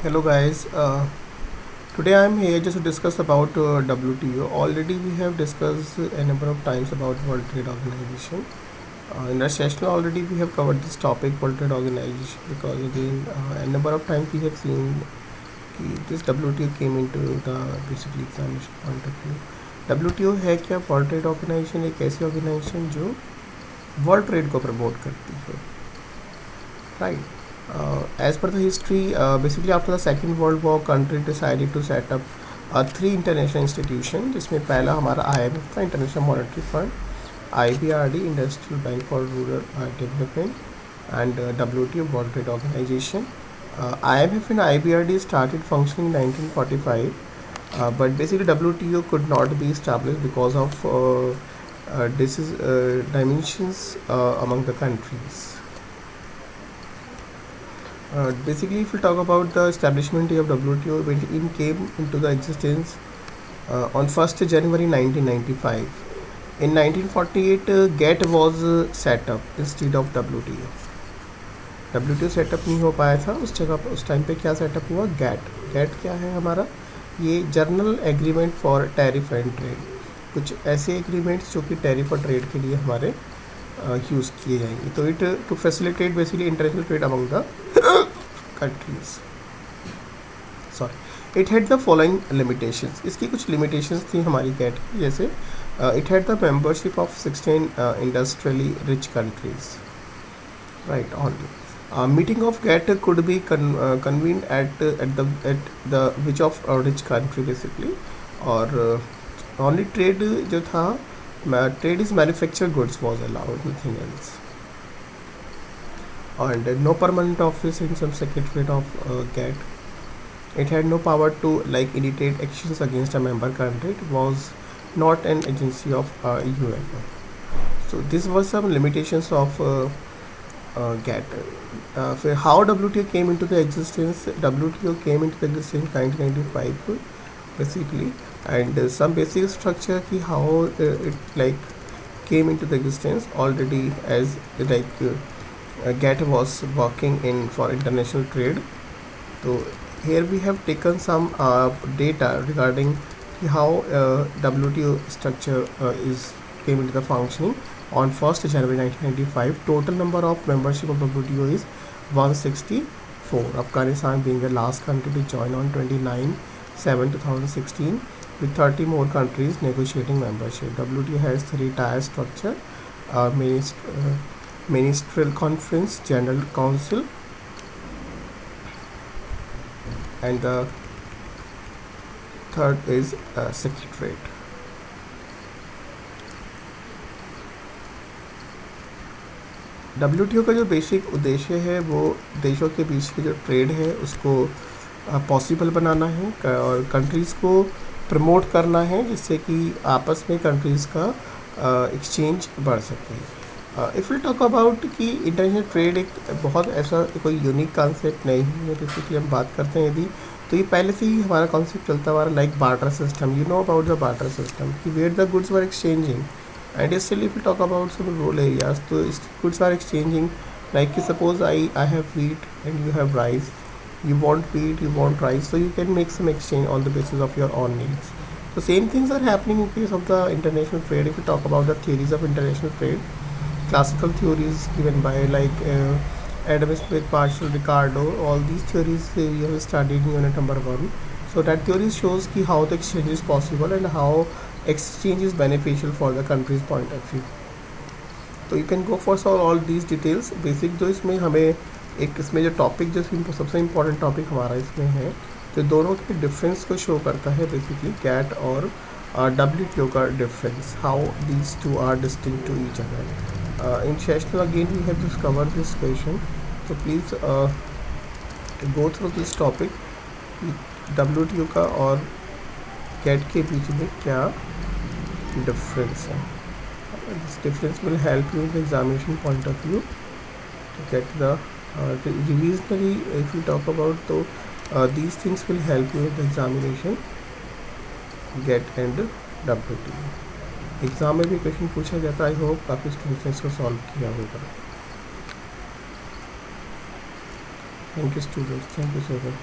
Hello guys, today I am here just to discuss about WTO. Already we have discussed a number of times about World Trade Organization. In our session already we have covered this topic World Trade Organization because again a number of times we have seen this WTO came into the basically examination point of view. WTO है क्या? World trade organisation एक ऐसी organisation जो world trade को promote करती है, right? As per the history, basically after the Second World War, country decided to set up three international institutions, जिसमें पहला हमारा IMF था, international monetary fund, IBRD, industrial bank for rural development, and WTO, World Trade Organization. IMF and IBRD started functioning in 1945, but basically WTO could not be established because of dimensions among the countries. Basically, if we talk about the establishment of WTO, it came into the existence on 1st January 1995. In 1948, GATT was set up instead of WTO. WTO setup नहीं हो पाया था उस जगह, उस time पे क्या setup हुआ? GATT. GATT क्या है हमारा? ये journal agreement for tariff and trade, कुछ ऐसे एग्रीमेंट्स जो कि टैरिफ और ट्रेड के लिए हमारे यूज़ किए जाएंगे. तो it to facilitate basically international trade among the countries. Sorry, it had the following limitations. इसकी कुछ लिमिटेशंस थी हमारी GATT की, जैसे it had the membership of 16 industrially rich countries, right? Only meeting of GATT could be convened at the which of rich country basically. और only trade जो था, trade is manufactured goods was allowed, nothing else. And no permanent office in some secretariat of GATT. It had no power to initiate actions against a member country. It was not an agency of UN. So this was some limitations of GATT. How WTO came into the existence? WTO came into the existence 1995 basically, and some basic structure ki how it came into the existence already, as GATT was working in for international trade. So here we have taken some data regarding how WTO structure is came into the functioning on 1st January 1995. Total number of membership of WTO is 164. Afghanistan being the last country to join on 29/7/2016, with 30 more countries negotiating membership. WTO has three-tier structure: Ministerial Conference, General Council, and the third is Secretariat. WTO का जो basic उद्देश्य है वो देशों के बीच की जो trade है उसको पॉसिबल बनाना है और कंट्रीज़ को प्रमोट करना है, जिससे कि आपस में कंट्रीज़ का एक्सचेंज बढ़ सके. इफ़ यू टॉक अबाउट कि इंटरनेशनल ट्रेड एक बहुत ऐसा कोई यूनिक कॉन्सेप्ट नहीं है. बेसिकली हम बात करते हैं यदि, तो ये पहले से ही हमारा कॉन्सेप्ट चलता हुआ like barter system. You know about the barter system कि where the goods were exchanging. And still if you talk about some rural areas, तो goods are exchanging like suppose I have wheat and you have rice. You want wheat, you want rice, so you can make some exchange on the basis of your own needs. So same things are happening in case of the international trade. If you talk about the theories of international trade, classical theories given by Adam Smith, Marshall, Ricardo, all these theories you have studied in unit number 1. So that theory shows ki how the exchange is possible and how exchange is beneficial for the country's point of view. तो you can go for all these details. Basic जो इसमें हमें एक इसमें जो topic जो सबसे important topic हमारा इसमें है, तो दोनों के डिफरेंस को शो करता है बेसिकली GATT और WTO का difference, how these two are distinct to each other. In session again we have to cover this question, तो please go through this topic. WTO का और GATT के बीच में क्या डिफरेंस है. This difference will help you in the examination point of view to get the revisionary. If you talk about, so these things will help you in the examination GATT and WTO. Exam में भी question पूछा जाता है. I hope काफ़ी students ने इसको solve किया होगा. Thank you students, thank you so much.